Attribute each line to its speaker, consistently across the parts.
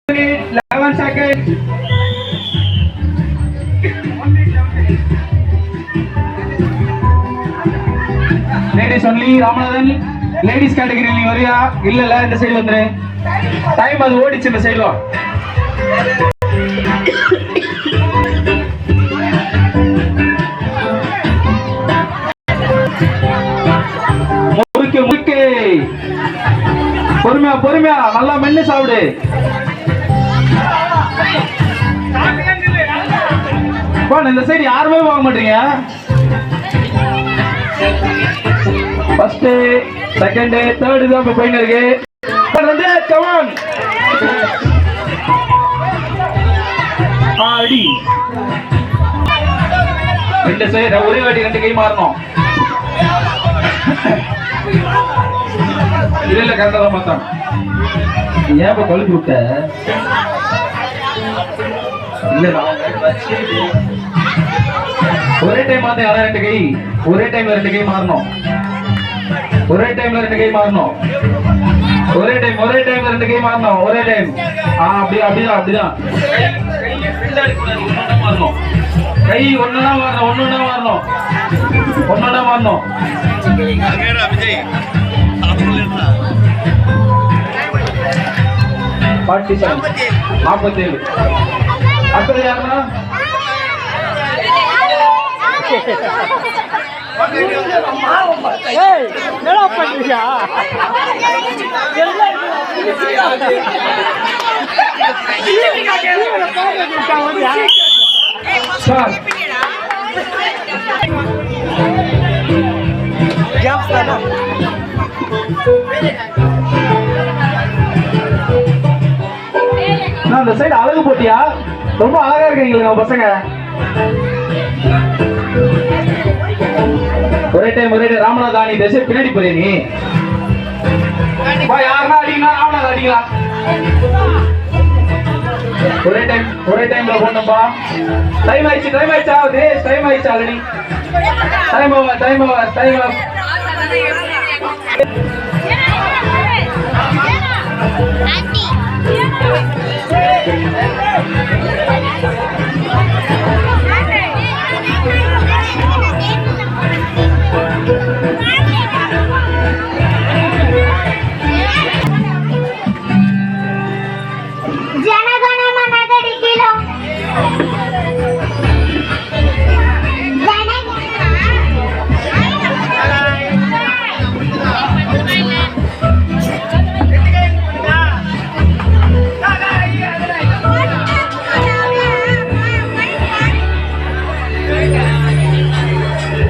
Speaker 1: 11 seconds. Ladies only. Ramanathan. Ladies category நீ வரியா? இல்ல இந்த சைடு வந்துரு. டைம் அது ஓடிச்சு இந்த சைடுல. முறுக்கு பொறுமையா நல்லா மென்னு சாப்பிடு. இந்த சைடு யாருமே வாங்க மாட்டீங்க. ஃபர்ஸ்ட் செகண்ட் தேர்ட் தான் இப்ப போயின்னு இருக்கு. கமான் அடி. ரெண்டு சைடு ஒரே வாட்டி ரெண்டு கை மாறணும். இல்ல கரெக்டா தான் பார்த்தேன். ஏன் இப்ப கழுத்து விட்ட? இல்ல ஒரே டைம் வந்து யாரா ரெண்டு கை ஒரே டைம்ல ரெண்டு கை மாறணும். ஒரே டைம்ல ரெண்டு கை மாறணும். ஒரே டைம்ல ரெண்டு கை மாறணும். ஒரே டைம். அப்படிதான் மாறணும். கை ஒன்னொன்னா மாறணும். பாட்டி 47. அடுத்தது யாருன்னா அந்த சைடு அழகு போட்டியா? ரொம்ப அழகா இருக்கீங்களா பசங்க? ஒரே டைம் ராமநாதானி தேச பின்னாடி போறே நீ. யாருன்னா அடிக்கலாம், ராமநாதன் அடிக்கலாம். ஒரே டைம்ல போனப்பா. டைம் ஆயிடுச்சா? டைம் ஆயிடுச்சா ஆல்ரெடி? Time over.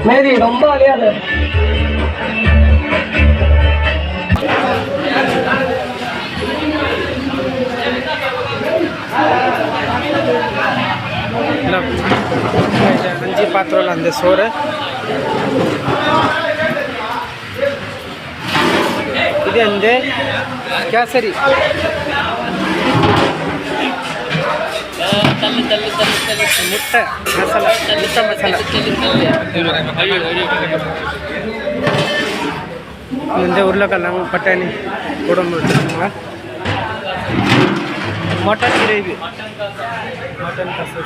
Speaker 1: மேரி ரொம்ப அழியாது. அஞ்சு பாத்திரம் அந்த சோறு இது அந்த கேசரி. முட்டை மசாலா இந்த உருளைக்கிழங்கு பட்டாணி குழம்பு வச்சுருக்காங்க. மட்டன் கிரேவி, மட்டன் கசு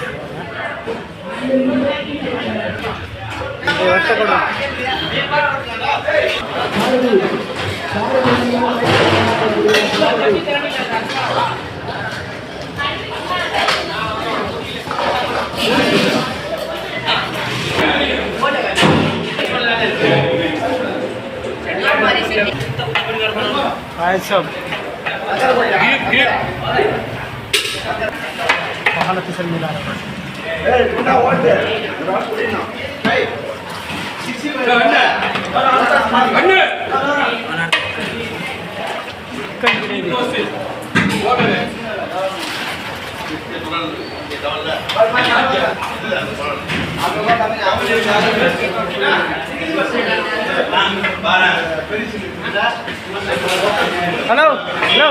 Speaker 1: வட்டக்கூடம். सब मिला हेलो हेलो